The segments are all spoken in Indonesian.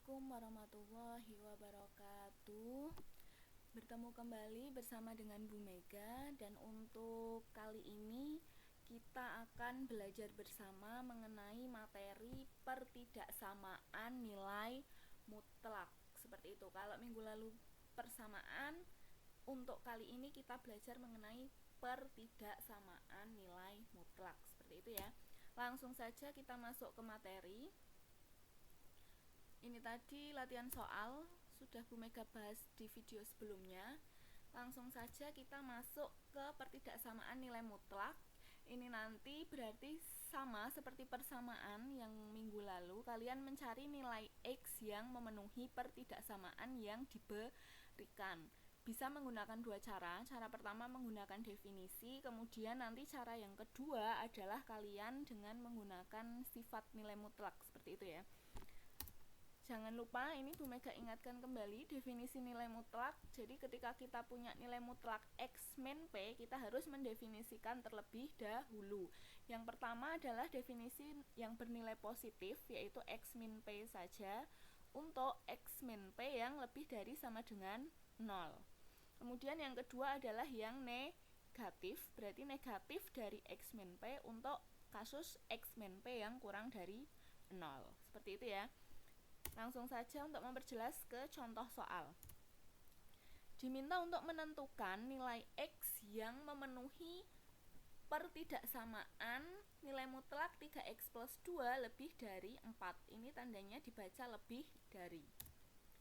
Assalamualaikum warahmatullahi wabarakatuh. Bertemu kembali bersama dengan Bu Mega. Dan untuk kali ini kita akan belajar bersama mengenai materi pertidaksamaan nilai mutlak. Seperti itu. Kalau minggu lalu persamaan, untuk kali ini kita belajar mengenai pertidaksamaan nilai mutlak. Seperti itu ya. Langsung saja kita masuk ke materi. Ini tadi latihan soal, sudah Bu Mega bahas di video sebelumnya. Langsung saja kita masuk ke pertidaksamaan nilai mutlak. Ini nanti berarti sama seperti persamaan yang minggu lalu. Kalian mencari nilai X yang memenuhi pertidaksamaan yang diberikan. Bisa menggunakan dua cara. Cara pertama menggunakan definisi, kemudian nanti cara yang kedua adalah kalian dengan menggunakan sifat nilai mutlak. Seperti itu ya. Jangan lupa, ini Bu Mega ingatkan kembali definisi nilai mutlak. Jadi ketika kita punya nilai mutlak X min P, kita harus mendefinisikan terlebih dahulu. Yang pertama adalah definisi yang bernilai positif, yaitu X min P saja, untuk X min P yang lebih dari sama dengan 0. Kemudian yang kedua adalah yang negatif, berarti negatif dari X min P untuk kasus X min P yang kurang dari 0. Seperti itu ya. Langsung saja untuk memperjelas ke contoh soal. Diminta untuk menentukan nilai X yang memenuhi pertidaksamaan nilai mutlak 3X plus 2 lebih dari 4. Ini tandanya dibaca lebih dari.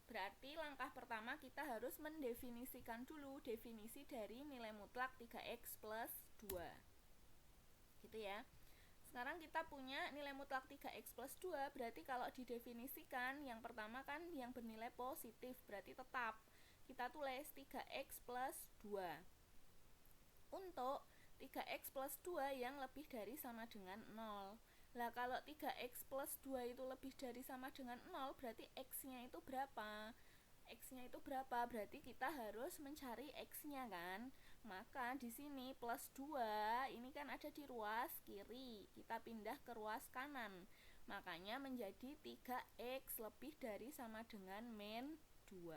Berarti langkah pertama kita harus mendefinisikan dulu definisi dari nilai mutlak 3X plus 2. Gitu ya. Sekarang kita punya nilai mutlak 3X plus 2, berarti kalau didefinisikan, yang pertama kan yang bernilai positif, berarti tetap. Kita tulis 3X plus 2. Untuk 3X plus 2 yang lebih dari sama dengan 0. Lah kalau 3X plus 2 itu lebih dari sama dengan 0, berarti X-nya itu berapa? X-nya itu berapa? Berarti kita harus mencari X-nya kan. Maka di sini plus 2 ini kan ada di ruas kiri. Kita pindah ke ruas kanan. Makanya menjadi 3X lebih dari sama dengan min 2.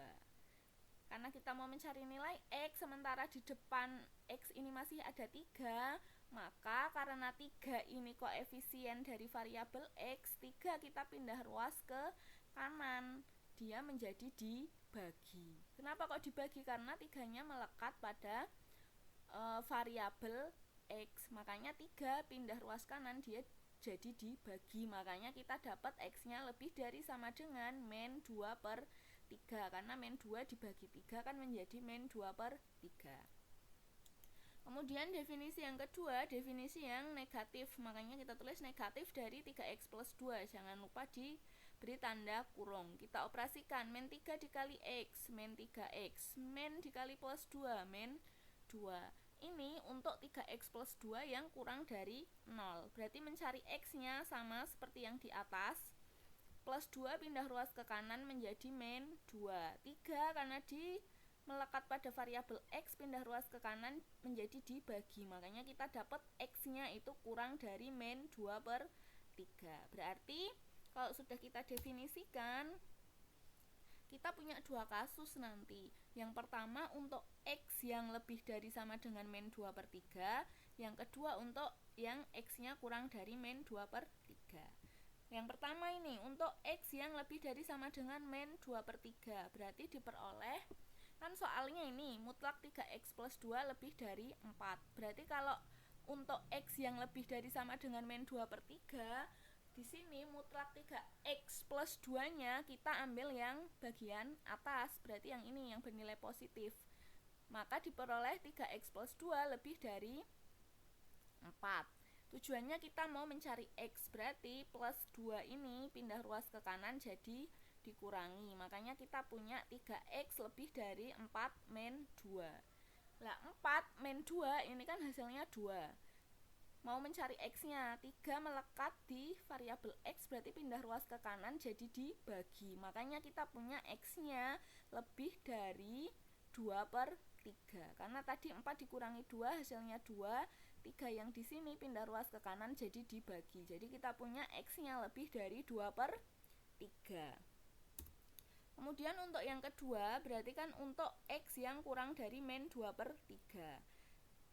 Karena kita mau mencari nilai X, sementara di depan X ini masih ada 3, maka karena 3 ini koefisien dari variabel X, 3 kita pindah ruas ke kanan. Dia menjadi dibagi. Kenapa kok dibagi? Karena 3-nya melekat pada variabel X. Makanya 3 pindah ruas kanan, dia jadi dibagi. Makanya kita dapat X-nya lebih dari sama dengan min 2 per 3. Karena min 2 dibagi 3 kan menjadi min 2 per 3. Kemudian definisi yang kedua, definisi yang negatif. Makanya kita tulis negatif dari 3X plus 2. Jangan lupa diberi tanda kurung. Kita operasikan min 3 dikali X, min 3X, min dikali plus 2, min 2. Ini untuk 3X plus 2 yang kurang dari 0. Berarti mencari X-nya sama seperti yang di atas. Plus 2 pindah ruas ke kanan menjadi min 2. 3 karena melekat pada variabel X, pindah ruas ke kanan menjadi dibagi. Makanya kita dapat X-nya itu kurang dari min 2 per 3. Berarti kalau sudah kita definisikan, kita punya dua kasus nanti. Yang pertama untuk X yang lebih dari sama dengan min 2 per 3. Yang kedua untuk yang X-nya kurang dari min 2 per 3. Yang pertama ini untuk X yang lebih dari sama dengan min 2 per 3. Berarti diperoleh, kan soalnya ini mutlak 3X plus 2 lebih dari 4. Berarti kalau untuk X yang lebih dari sama dengan min 2 per 3, di sini mutlak 3X plus 2-nya kita ambil yang bagian atas. Berarti yang ini yang bernilai positif. Maka diperoleh 3X plus 2 lebih dari 4. Tujuannya kita mau mencari X, berarti plus 2 ini pindah ruas ke kanan jadi dikurangi. Makanya kita punya 3X lebih dari 4 min 2. Lah 4 min 2 ini kan hasilnya 2. Mau mencari X-nya, 3 melekat di variabel X, berarti pindah ruas ke kanan jadi dibagi. Makanya kita punya X-nya lebih dari 2 per 3. Karena tadi 4 dikurangi 2 hasilnya 2. 3 yang di sini pindah ruas ke kanan jadi dibagi. Jadi kita punya X-nya lebih dari 2 per 3. Kemudian untuk yang kedua berarti kan untuk X yang kurang dari min 2/3.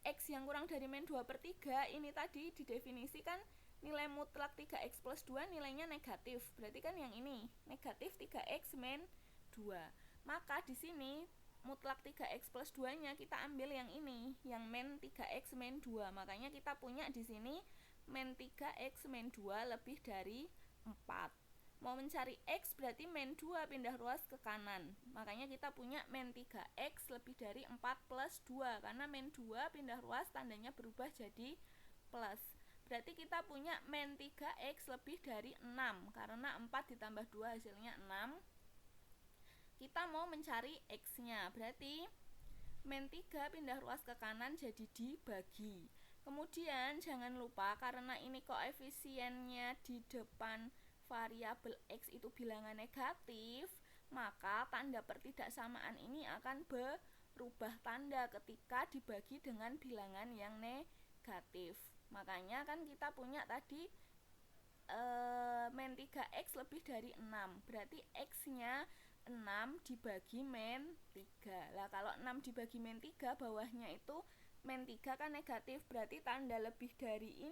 X yang kurang dari min 2/3 ini tadi didefinisikan nilai mutlak 3X plus 2 nilainya negatif. Berarti kan yang ini negatif 3X min 2. Maka di sini mutlak 3X plus 2-nya kita ambil yang ini, yang min 3X min 2. Makanya kita punya di sini min 3X min 2 lebih dari 4. Mau mencari X berarti min 2 pindah ruas ke kanan. Makanya kita punya min 3X lebih dari 4 plus 2. Karena min 2 pindah ruas tandanya berubah jadi plus. Berarti kita punya min 3X lebih dari 6. Karena 4 ditambah 2 hasilnya 6. Kita mau mencari X-nya. Berarti min 3 pindah ruas ke kanan jadi dibagi. Kemudian jangan lupa karena ini koefisiennya di depan variabel X itu bilangan negatif, maka tanda pertidaksamaan ini akan berubah tanda ketika dibagi dengan bilangan yang negatif. Makanya kan kita punya tadi min 3X lebih dari 6. Berarti X-nya 6 dibagi min 3. Lah kalau 6 dibagi min 3 bawahnya itu min 3 kan negatif. Berarti tanda lebih dari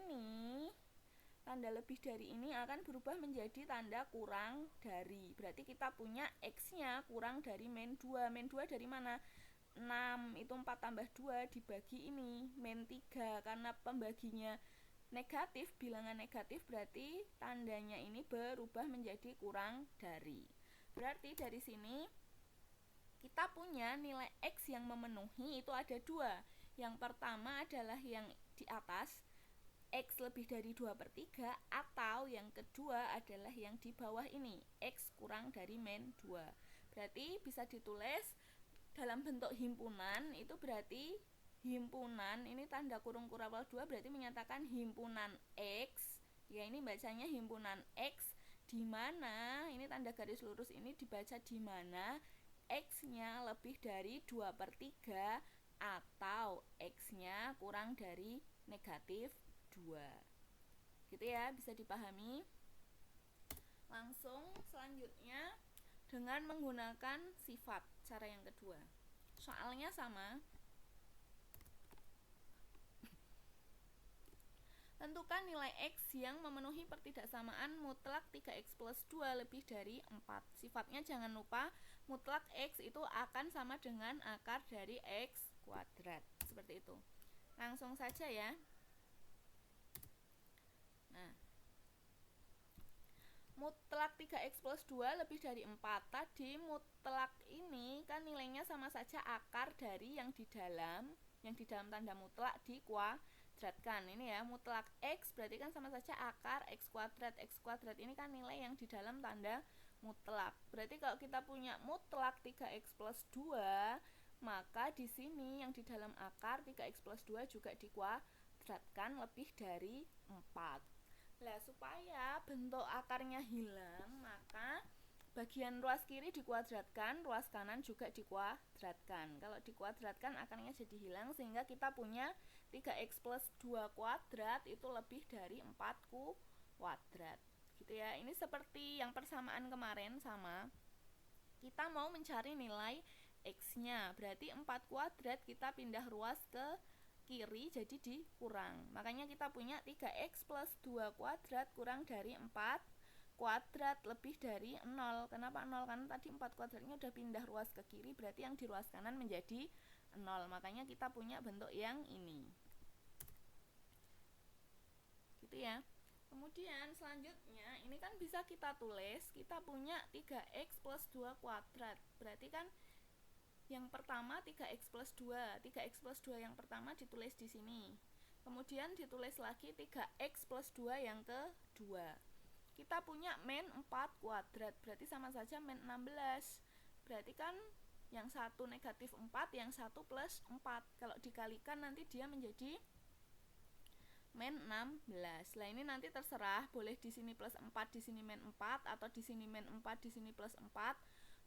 ini akan berubah menjadi tanda kurang dari. Berarti kita punya X-nya kurang dari min 2. Min 2 dari mana? 6 itu 4 tambah 2 dibagi ini min 3. Karena pembaginya negatif, bilangan negatif, berarti tandanya ini berubah menjadi kurang dari. Berarti dari sini kita punya nilai X yang memenuhi itu ada 2. Yang pertama adalah yang di atas, X lebih dari 2/3, atau yang kedua adalah yang di bawah ini, X kurang dari min 2. Berarti bisa ditulis dalam bentuk himpunan, itu berarti himpunan, ini tanda kurung kurawal 2 berarti menyatakan himpunan X. Ya ini bacanya himpunan X di mana ini tanda garis lurus ini dibaca di mana X-nya lebih dari 2/3 atau X-nya kurang dari negatif 2. Gitu ya, bisa dipahami. Langsung selanjutnya dengan menggunakan sifat, cara yang kedua. Soalnya sama. Tentukan nilai X yang memenuhi pertidaksamaan mutlak 3X plus 2 lebih dari 4. Sifatnya jangan lupa mutlak X itu akan sama dengan akar dari X kuadrat. Seperti itu. Langsung saja ya. Nah, mutlak 3X plus 2 lebih dari 4. Tadi mutlak ini kan nilainya sama saja akar dari yang di dalam tanda mutlak dikuadratkan. Ini ya, mutlak X berarti kan sama saja akar X kuadrat. X kuadrat ini kan nilai yang di dalam tanda mutlak. Berarti kalau kita punya mutlak 3X plus 2, maka di sini yang di dalam akar 3X plus 2 juga dikuadratkan lebih dari 4. Nah, supaya bentuk akarnya hilang, maka bagian ruas kiri dikuadratkan, ruas kanan juga dikuadratkan. Kalau dikuadratkan akarnya jadi hilang, sehingga kita punya 3X plus 2 kuadrat itu lebih dari 4 kuadrat. Gitu ya. Ini seperti yang persamaan kemarin sama. Kita mau mencari nilai X-nya. Berarti 4 kuadrat kita pindah ruas ke kiri jadi dikurang. Makanya kita punya 3X plus 2 kuadrat kurang dari 4 kuadrat lebih dari 0. Kenapa 0? Karena tadi 4 kuadratnya udah pindah ruas ke kiri, berarti yang di ruas kanan menjadi 0. Makanya kita punya bentuk yang ini. Gitu ya. Kemudian selanjutnya ini kan bisa kita tulis, kita punya 3X plus 2 kuadrat. Berarti kan yang pertama 3X plus 2. 3X plus 2 yang pertama ditulis di sini. Kemudian ditulis lagi 3X plus 2 yang kedua. Kita punya min 4 kuadrat. Berarti sama saja min 16. Berarti kan yang satu negatif 4, yang satu plus 4. Kalau dikalikan nanti dia menjadi min 16. Nah, ini nanti terserah, boleh di sini plus 4, di sini min 4, atau di sini min 4, di sini plus 4.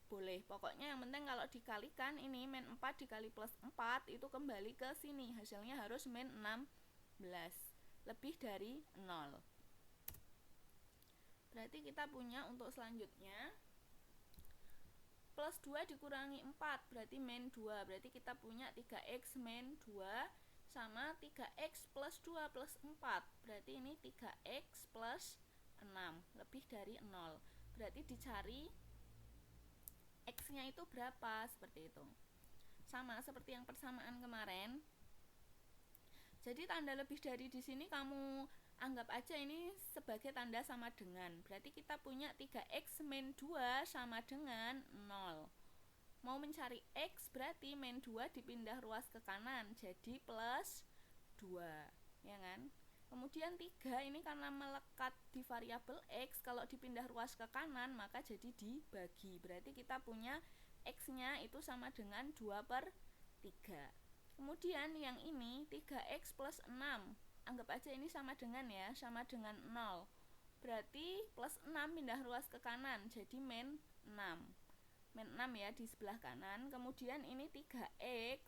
Boleh, pokoknya yang penting kalau dikalikan ini min 4 dikali plus 4 itu kembali ke sini, hasilnya harus min 16 lebih dari 0. Berarti kita punya untuk selanjutnya plus 2 dikurangi 4 berarti min 2. Berarti kita punya 3x min 2 sama 3x plus 2 plus 4. Berarti ini 3x plus 6 lebih dari 0. Berarti dicari x-nya itu berapa, seperti itu. Sama seperti yang persamaan kemarin. Jadi tanda lebih dari di sini kamu anggap aja ini sebagai tanda sama dengan. Berarti kita punya 3x min 2 sama dengan 0. Mau mencari x berarti min 2 dipindah ruas ke kanan jadi plus 2, ya kan? Kemudian 3 ini karena melekat di variabel x, kalau dipindah ruas ke kanan maka jadi dibagi. Berarti kita punya x-nya itu sama dengan 2/3. Kemudian yang ini 3x plus 6, anggap aja ini sama dengan ya, sama dengan 0. Berarti plus 6 pindah ruas ke kanan jadi min 6. Min 6 ya di sebelah kanan. Kemudian ini 3x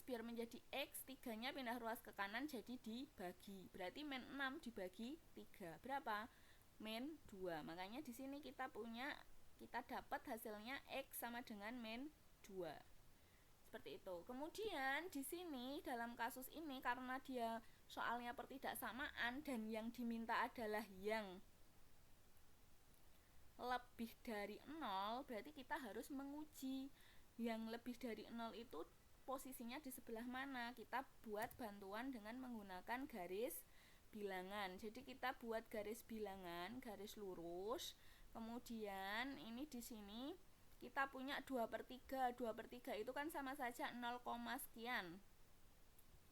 biar menjadi x, 3-nya pindah ruas ke kanan jadi dibagi. Berarti min 6 dibagi 3 berapa? Min 2. Makanya di sini kita dapat hasilnya x sama dengan min 2. Seperti itu. Kemudian di sini dalam kasus ini karena dia soalnya pertidaksamaan dan yang diminta adalah yang lebih dari 0, berarti kita harus menguji yang lebih dari 0 itu posisinya di sebelah mana. Kita buat bantuan dengan menggunakan garis bilangan. Jadi kita buat garis bilangan, garis lurus. Kemudian ini di sini kita punya 2/3. 2/3 itu kan sama saja 0, sekian.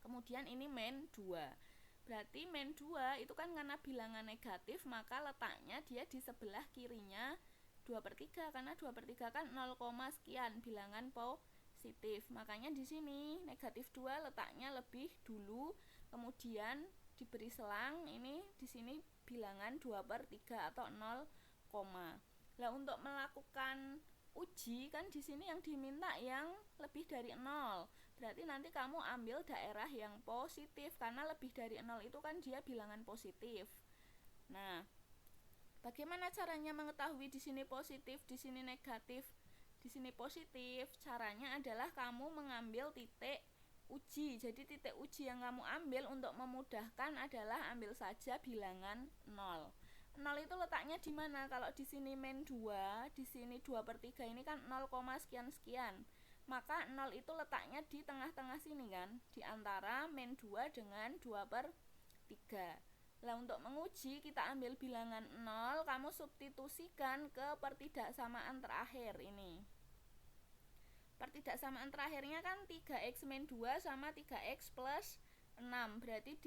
Kemudian ini min 2. Berarti min 2 itu kan karena bilangan negatif, maka letaknya dia di sebelah kirinya 2/3 karena 2/3 kan 0, sekian, bilangan positif. Makanya di sini negatif 2 letaknya lebih dulu, kemudian diberi selang, ini di sini bilangan 2/3 atau 0, Lah untuk melakukan uji kan di sini yang diminta yang lebih dari 0. Berarti nanti kamu ambil daerah yang positif karena lebih dari 0 itu kan dia bilangan positif. Nah, bagaimana caranya mengetahui di sini positif, di sini negatif, di sini positif? Caranya adalah kamu mengambil titik uji. Jadi titik uji yang kamu ambil untuk memudahkan adalah ambil saja bilangan 0. 0 itu letaknya di mana? Kalau di sini min 2, di sini 2/3 ini kan 0, sekian-sekian. Maka 0 itu letaknya di tengah-tengah sini kan, di antara min 2 dengan 2/3. Nah, untuk menguji kita ambil bilangan 0, kamu substitusikan ke pertidaksamaan terakhir ini. Pertidaksamaan terakhirnya kan 3x min 2 sama 3x plus 6. Berarti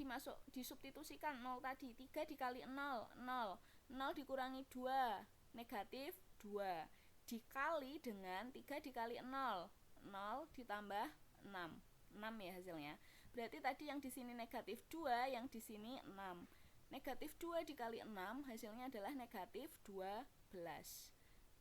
disubstitusikan 0 tadi. 3 dikali 0, 0. 0 dikurangi 2, negatif 2. Dikali dengan 3 dikali 0, 0 ditambah 6. 6 ya hasilnya. Berarti tadi yang di sini negatif 2, yang di sini 6. Negatif 2 dikali 6 hasilnya adalah negatif 12.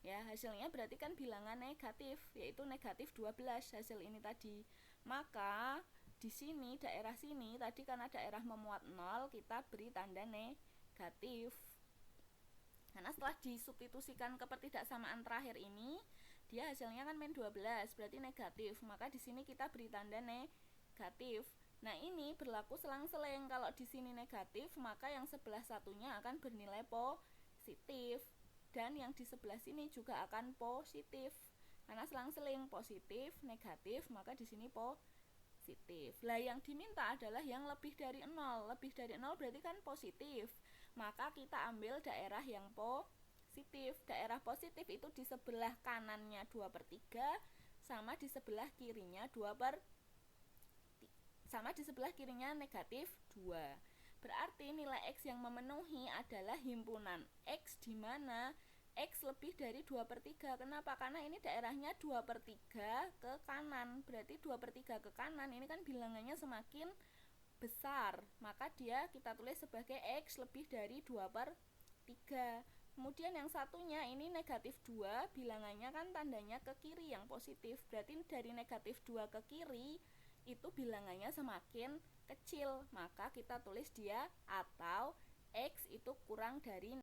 Ya, hasilnya berarti kan bilangan negatif, yaitu negatif 12 hasil ini tadi. Maka di sini daerah sini tadi karena daerah memuat 0, kita beri tanda negatif. Karena setelah disubstitusikan ke pertidaksamaan terakhir ini, dia hasilnya kan min 12, berarti negatif. Maka di sini kita beri tanda negatif. Nah, ini berlaku selang-seling. Kalau di sini negatif, maka yang sebelah satunya akan bernilai positif. Dan yang di sebelah sini juga akan positif. Karena selang-seling positif, negatif, maka di sini positif. Lah yang diminta adalah yang lebih dari 0. Lebih dari 0 berarti kan positif. Maka kita ambil daerah yang positif. Daerah positif itu di sebelah kanannya 2/3 sama di sebelah kirinya sama di sebelah kirinya negatif 2. Berarti nilai X yang memenuhi adalah himpunan X di mana X lebih dari 2/3. Kenapa? Karena ini daerahnya 2/3 ke kanan. Berarti 2/3 ke kanan ini kan bilangannya semakin besar. Maka dia kita tulis sebagai X lebih dari 2/3. Kemudian yang satunya ini negatif 2, bilangannya kan tandanya ke kiri yang positif. Berarti dari negatif 2 ke kiri itu bilangannya semakin kecil. Maka kita tulis dia atau X itu kurang dari